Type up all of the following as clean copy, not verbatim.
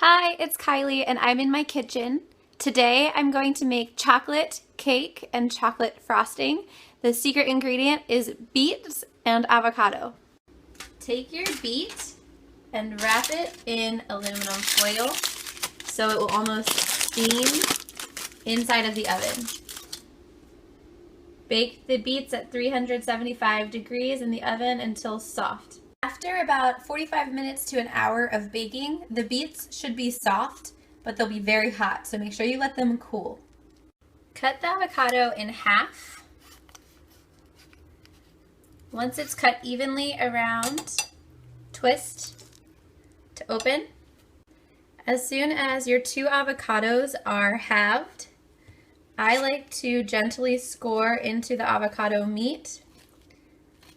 Hi, it's Kylie and I'm in my kitchen. Today I'm going to make chocolate cake and chocolate frosting. The secret ingredient is beets and avocado. Take your beet and wrap it in aluminum foil so it will almost steam inside of the oven. Bake the beets at 375 degrees in the oven until soft. After about 45 minutes to an hour of baking, the beets should be soft, but they'll be very hot, so make sure you let them cool. Cut the avocado in half. Once it's cut evenly around, twist to open. As soon as your 2 avocados are halved, I like to gently score into the avocado meat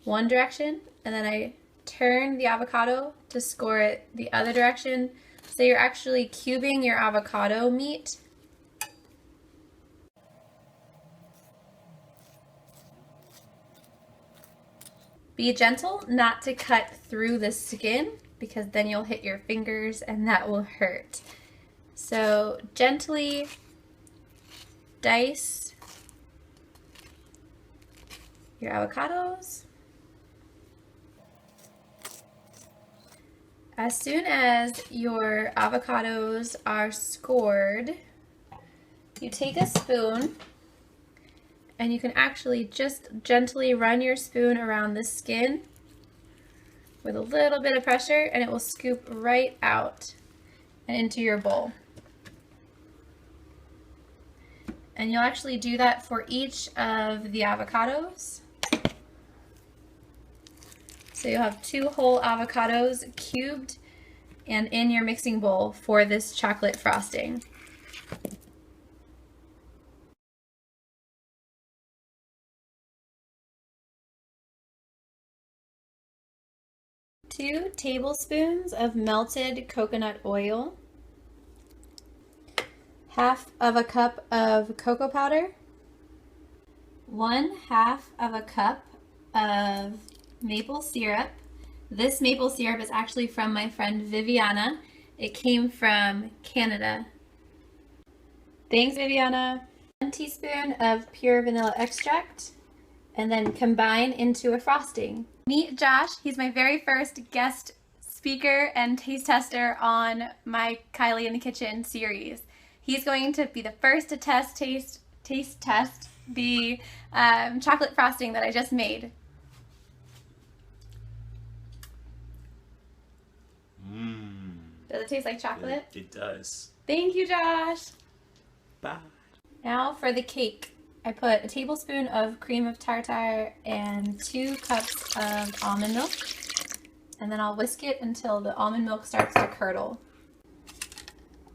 one direction, and then I turn the avocado to score it the other direction. So you're actually cubing your avocado meat. Be gentle not to cut through the skin because then you'll hit your fingers and that will hurt. So gently dice your avocados. As soon as your avocados are scored, you take a spoon and you can actually just gently run your spoon around the skin with a little bit of pressure and it will scoop right out and into your bowl. And you'll actually do that for each of the avocados. So you'll have 2 whole avocados cubed and in your mixing bowl for this chocolate frosting. Two tablespoons of melted coconut oil, half of a cup of cocoa powder, 1/2 of a cup of maple syrup. This maple syrup is actually from my friend Viviana. It came from Canada. Thanks, Viviana. 1 teaspoon of pure vanilla extract, and then combine into a frosting. Meet Josh. He's my very first guest speaker and taste tester on my Kylie in the Kitchen series. He's going to be the first to taste test the chocolate frosting that I just made. Does it taste like chocolate? It does. Thank you, Josh. Bye. Now for the cake. I put a tablespoon of cream of tartar and 2 cups of almond milk. And then I'll whisk it until the almond milk starts to curdle.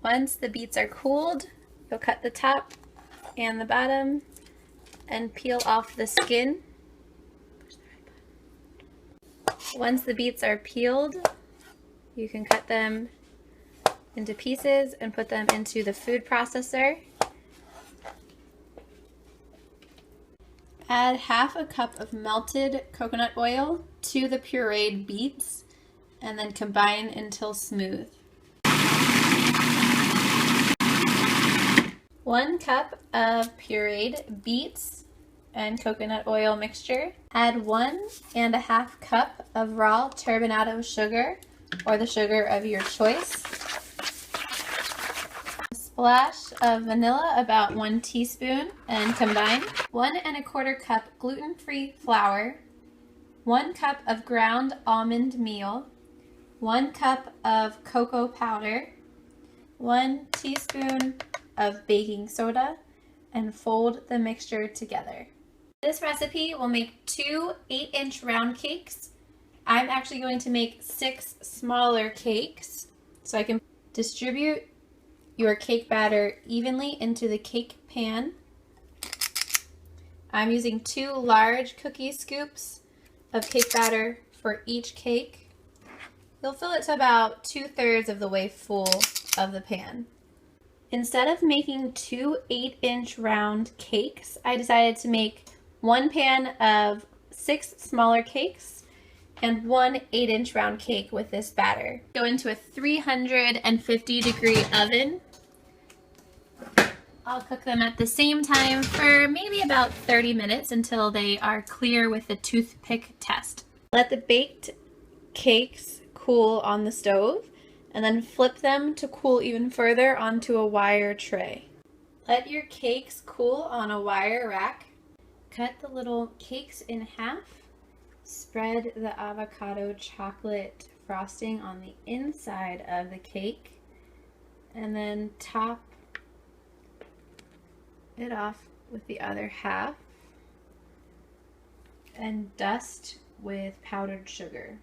Once the beets are cooled, you'll cut the top and the bottom and peel off the skin. Once the beets are peeled, you can cut them into pieces and put them into the food processor. Add 1/2 cup of melted coconut oil to the pureed beets and then combine until smooth. 1 cup of pureed beets and coconut oil mixture. Add 1½ cup of raw turbinado sugar or the sugar of your choice. A splash of vanilla, about 1 teaspoon, and combine. 1¼ cup gluten-free flour, 1 cup of ground almond meal, 1 cup of cocoa powder, 1 teaspoon of baking soda, and fold the mixture together. This recipe will make 2 8-inch round cakes. I'm actually going to make 6 smaller cakes so I can distribute your cake batter evenly into the cake pan. I'm using 2 large cookie scoops of cake batter for each cake. You'll fill it to about 2/3 of the way full of the pan. Instead of making 2 8-inch round cakes, I decided to make 1 pan of 6 smaller cakes and one 8-inch round cake with this batter. Go into a 350-degree oven. I'll cook them at the same time for maybe about 30 minutes until they are clear with the toothpick test. Let the baked cakes cool on the stove and then flip them to cool even further onto a wire tray. Let your cakes cool on a wire rack. Cut the little cakes in half. Spread the avocado chocolate frosting on the inside of the cake and then top it off with the other half and dust with powdered sugar.